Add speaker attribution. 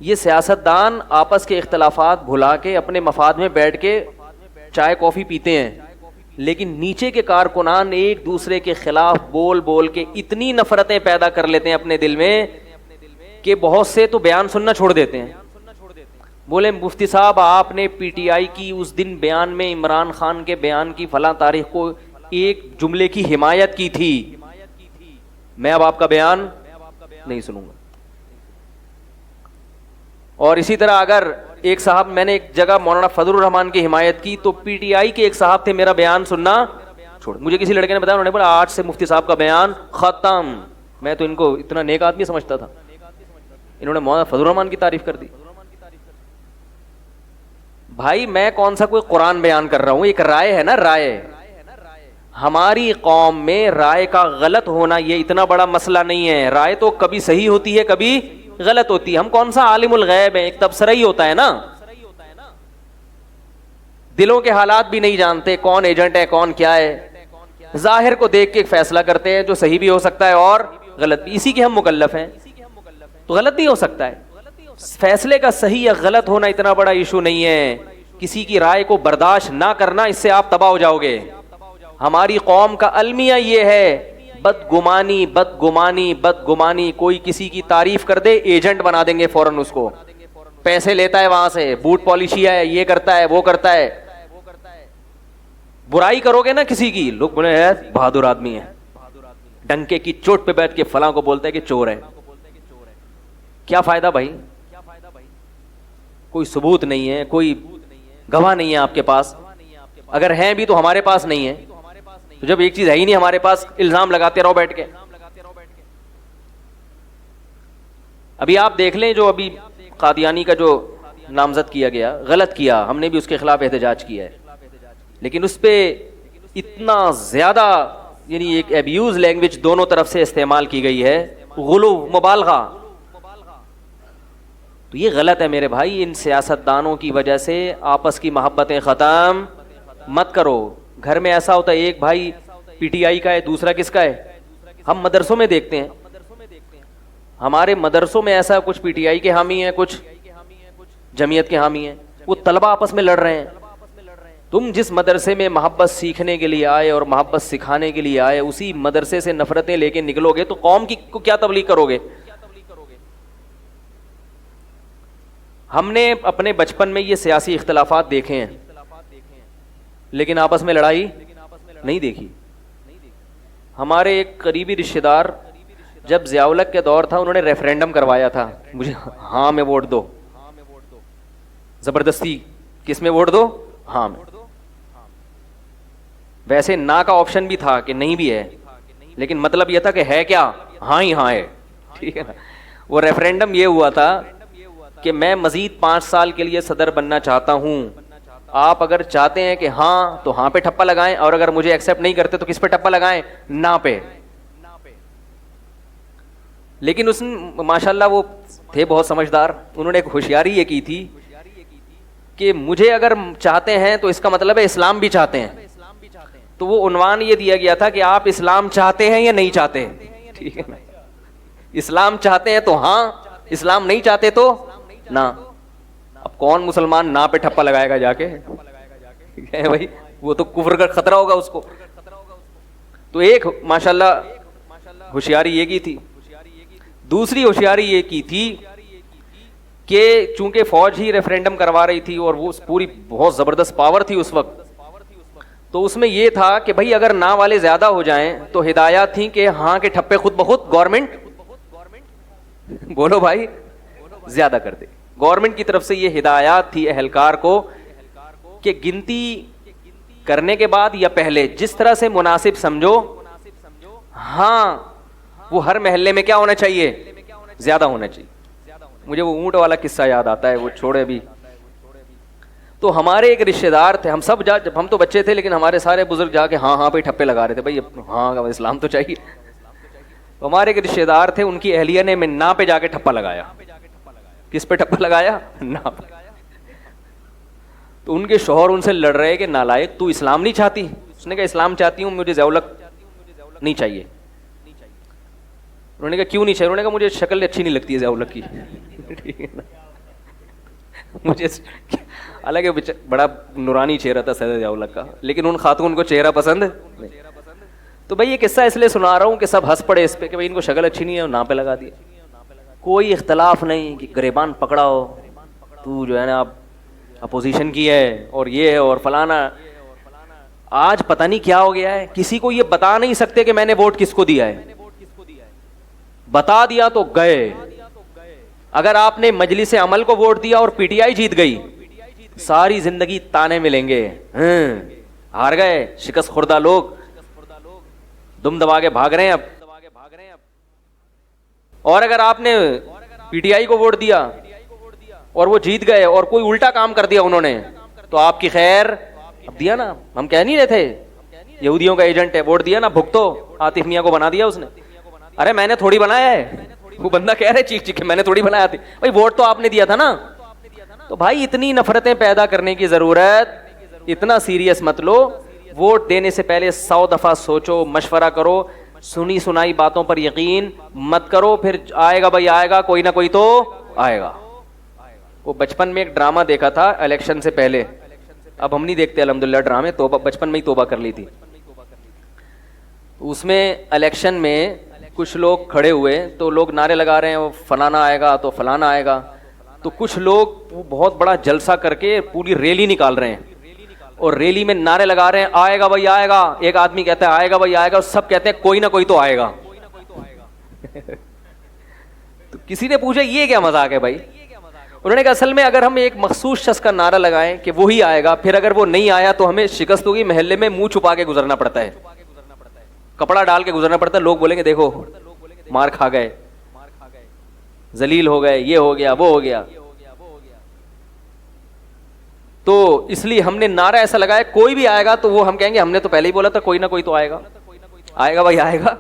Speaker 1: یہ سیاستدان آپس کے اختلافات بھلا کے اپنے مفاد میں بیٹھ کے چائے کافی پیتے ہیں، لیکن نیچے کے کارکنان ایک دوسرے کے خلاف بول بول کے اتنی نفرتیں پیدا کر لیتے ہیں اپنے دل میں کہ بہت سے تو بیان سننا چھوڑ دیتے ہیں. بولے مفتی صاحب آپ نے پی ٹی آئی کی اس دن بیان میں عمران خان کے بیان کی فلاں تاریخ کو ایک جملے کی حمایت کی تھی، میں اب آپ کا بیان نہیں سنوں گا. اور اسی طرح اگر ایک صاحب، میں نے ایک جگہ مولانا فضل الرحمان کی حمایت کی تو پی ٹی آئی کے ایک صاحب تھے میرا بیان سننا چھوڑ. مجھے کسی لڑکے نے بتایا، انہوں نے بولا آج سے مفتی صاحب کا بیان ختم. میں تو ان کو اتنا نیک آدمی سمجھتا تھا، انہوں نے مولانا فضل الرحمان کی تعریف کر دی. بھائی میں کون سا کوئی قرآن بیان کر رہا ہوں، ایک رائے ہے نا، رائے. ہماری قوم میں رائے کا غلط ہونا یہ اتنا بڑا مسئلہ نہیں ہے. رائے تو کبھی صحیح ہوتی ہے کبھی غلط ہوتی ہے. ہم کون سا عالم الغیب ہیں، ایک تبصرہ ہی ہوتا ہے نا. دلوں کے حالات بھی نہیں جانتے، کون ایجنٹ ہے کون کیا ہے. ظاہر کو دیکھ کے فیصلہ کرتے ہیں جو صحیح بھی ہو سکتا ہے اور غلط بھی. اسی کے ہم مکلف ہیں، تو غلط بھی ہو سکتا ہے. فیصلے کا صحیح یا غلط ہونا اتنا بڑا ایشو نہیں ہے. کسی کی رائے کو برداشت نہ کرنا، اس سے آپ تباہ ہو جاؤ گے. ہماری قوم کا المیہ یہ ہے، بدگمانی بدگمانی بدگمانی. کوئی کسی کی تعریف کر دے ایجنٹ بنا دیں گے فوراً اس کو، پیسے لیتا ہے وہاں سے، بوٹ پالیشیا ہے، یہ کرتا ہے وہ کرتا ہے. برائی کرو گے نا کسی کی، لوگ بولے بہادر آدمی ہے، ڈنکے کی چوٹ پہ بیٹھ کے فلاں کو بولتا ہے کہ چور ہے. کیا فائدہ بھائی؟ کوئی ثبوت نہیں ہے، کوئی گواہ نہیں ہے آپ کے پاس. اگر ہیں بھی تو ہمارے پاس نہیں ہے. تو جب ایک چیز ہے ہی نہیں ہمارے پاس، الزام لگاتے رہو بیٹھ کے. ابھی آپ دیکھ لیں جو ابھی قادیانی کا جو نامزد کیا گیا، غلط کیا، ہم نے بھی اس کے خلاف احتجاج کیا ہے، لیکن اس پہ اتنا زیادہ یعنی ایک ایبیوز لینگویج دونوں طرف سے استعمال کی گئی ہے، غلو، مبالغہ. تو یہ غلط ہے میرے بھائی. ان سیاستدانوں کی وجہ سے آپس کی محبتیں ختم مت کرو. گھر میں ایسا ہوتا ہے ایک بھائی پی ٹی آئی کا ہے، دوسرا کس کا ہے. ہم مدرسوں میں دیکھتے ہیں، ہمارے مدرسوں میں ایسا کچھ پی ٹی آئی کے حامی ہیں، کچھ جمعیت کے حامی ہیں. وہ طلبہ آپس میں لڑ رہے ہیں. تم جس مدرسے میں محبت سیکھنے کے لیے آئے اور محبت سکھانے کے لیے آئے، اسی مدرسے سے نفرتیں لے کے نکلو گے تو قوم کی کو کیا تبلیغ کرو گے؟ ہم نے اپنے بچپن میں یہ سیاسی اختلافات دیکھے ہیں، لیکن آپس میں لڑائی نہیں دیکھی. ہمارے ایک قریبی رشتہ دار، جب ضیاء الحق کے دور تھا، انہوں نے ریفرینڈم کروایا تھا، مجھے ہاں میں ووٹ دو. زبردستی کس میں ووٹ دو؟ ہاں میں. ویسے نا کا آپشن بھی تھا کہ نہیں بھی ہے، لیکن مطلب یہ تھا کہ ہے کیا، ہاں ہی ہاں ہے. ٹھیک ہے نا. وہ ریفرینڈم یہ ہوا تھا کہ میں مزید 5 سال کے لیے صدر بننا چاہتا ہوں. آپ اگر چاہتے ہیں کہ ہاں تو ہاں پہ ٹھپا لگائیں، اور اگر مجھے ایکسیپٹ نہیں کرتے تو کس پہ ٹھپا لگائیں؟ نا پہ. لیکن اس ماشاءاللہ وہ تھے بہت سمجھدار. انہوں نے ایک ہوشیاری یہ کی تھی کہ مجھے اگر چاہتے ہیں تو اس کا مطلب ہے اسلام بھی چاہتے ہیں. تو وہ عنوان یہ دیا گیا تھا کہ آپ اسلام چاہتے ہیں یا نہیں چاہتے. ٹھیک ہے نا. اسلام چاہتے ہیں تو ہاں، اسلام نہیں چاہتے تو نہ. اب کون مسلمان نا پہ ٹھپا لگائے گا جا کے؟ بھائی وہ تو کفر کا خطرہ ہوگا اس کو. تو ایک ماشاءاللہ ہوشیاری یہ کی تھی. دوسری ہوشیاری یہ کی تھی کہ چونکہ فوج ہی ریفرینڈم کروا رہی تھی اور وہ پوری بہت زبردست پاور تھی اس وقت، تو اس میں یہ تھا کہ بھائی اگر نا والے زیادہ ہو جائیں تو ہدایات تھیں کہ ہاں کے ٹھپے خود بخود گورنمنٹ بولو بھائی زیادہ کر دے. گورنمنٹ کی طرف سے یہ ہدایات تھی اہلکار کو کہ گنتی کرنے کے بعد یا پہلے جس طرح سے مناسب سمجھو، ہاں وہ ہر محلے میں کیا ہونا چاہیے؟ زیادہ ہونا چاہیے. مجھے وہ اونٹ والا قصہ یاد آتا ہے، وہ چھوڑے بھی. تو ہمارے ایک رشتہ دار تھے، ہم سب جب ہم تو بچے تھے لیکن ہمارے سارے بزرگ جا کے ہاں ہاں پہ ٹھپے لگا رہے تھے، بھائی ہاں اسلام تو چاہیے. تو ہمارے ایک رشتہ دار تھے، ان کی اہلیہ نے میں نا پہ جا کے ٹھپا لگایا. کس پہ ٹھپا لگایا؟ نا پہ. تو ان کے شوہر ان سے لڑ رہے کہ نالائق تو اسلام نہیں چاہتی؟ اس نے کہا اسلام چاہتی ہوں، مجھے ضیاء الحق نہیں چاہیے. انہوں نے کہا کیوں نہیں چاہیے؟ انہوں نے کہا مجھے شکل اچھی نہیں لگتی ہے ضیاء الحق کی. مجھے حالانکہ بڑا نورانی چہرہ تھا سید ضیاء الحق کا، لیکن ان خاتون کو چہرہ پسند نہیں. تو بھائی یہ قصہ اس لیے سنا رہا ہوں کہ سب ہنس پڑے اس پہ کہ بھائی ان کو شکل اچھی نہیں ہے، نام پہ لگا دیا. کوئی اختلاف نہیں کہ گریبان پکڑا ہو، تو جو ہے نا اپوزیشن کی ہے اور یہ ہے اور فلانا. آج پتہ نہیں کیا ہو گیا ہے، کسی کو یہ بتا نہیں سکتے کہ میں نے ووٹ کس کو دیا ہے. بتا دیا تو گئے. اگر آپ نے مجلس عمل کو ووٹ دیا اور پی ٹی آئی جیت گئی، ساری زندگی تانے ملیں گے، ہار گئے، شکست خوردہ لوگ دم دبا کے بھاگ رہے ہیں اب. اور اگر آپ نے پی ٹی آئی کو ووٹ دیا اور وہ جیت گئے اور کوئی الٹا کام کر دیا انہوں نے، تو آپ کی خیر. اب دیا نا، ہم کہہ نہیں رہے تھے یہودیوں کا ایجنٹ ہے، ووٹ دیا نا، بھگتو. عاطف میاں کو بنا دیا اس نے. ارے میں نے تھوڑی بنایا ہے، وہ بندہ کہہ رہے چیخ چیخ میں نے تھوڑی بنایا تھی. بھائی ووٹ تو آپ نے دیا تھا نا. تو بھائی اتنی نفرتیں پیدا کرنے کی ضرورت، اتنا سیریس مت لو. ووٹ دینے سے پہلے 100 دفعہ سوچو، مشورہ کرو. سنی سنائی باتوں پر یقین مت کرو. پھر آئے گا بھائی آئے گا، کوئی نہ کوئی تو آئے گا. وہ بچپن میں ایک ڈرامہ دیکھا تھا الیکشن سے پہلے، اب ہم نہیں دیکھتے الحمدللہ ڈرامے، توبہ بچپن میں ہی توبہ کر لی تھی. اس میں الیکشن میں کچھ لوگ کھڑے ہوئے تو لوگ نعرے لگا رہے ہیں فلانا آئے گا تو فلانا آئے گا. تو کچھ لوگ بہت بڑا جلسہ کر کے پوری ریلی نکال رہے ہیں اور ریلی میں نعرے لگا رہے ہیں آئے گا بھائی آئے گا. ایک آدمی کہتا ہے آئے گا بھائی آئے گا، سب کہتے ہیں کوئی نہ کوئی تو آئے گا. تو کسی نے پوچھا یہ کیا مذاق ہے بھائی؟ انہوں نے کہا اصل میں اگر ہم ایک مخصوص شخص کا نعرہ لگائیں کہ وہی آئے گا، پھر اگر وہ نہیں آیا تو ہمیں شکست ہوگی. محلے میں منہ چھپا کے گزرنا پڑتا ہے، کپڑا ڈال کے گزرنا پڑتا ہے. لوگ بولیں گے دیکھو مار کھا گئے، ذلیل ہو گئے، یہ ہو گیا وہ ہو گیا. تو اس لیے ہم نے نعرہ ایسا لگایا کوئی بھی آئے گا تو وہ ہم کہیں گے ہم نے تو پہلے ہی بولا تھا کوئی نہ کوئی تو آئے گا. آئے گا بھائی آئے گا.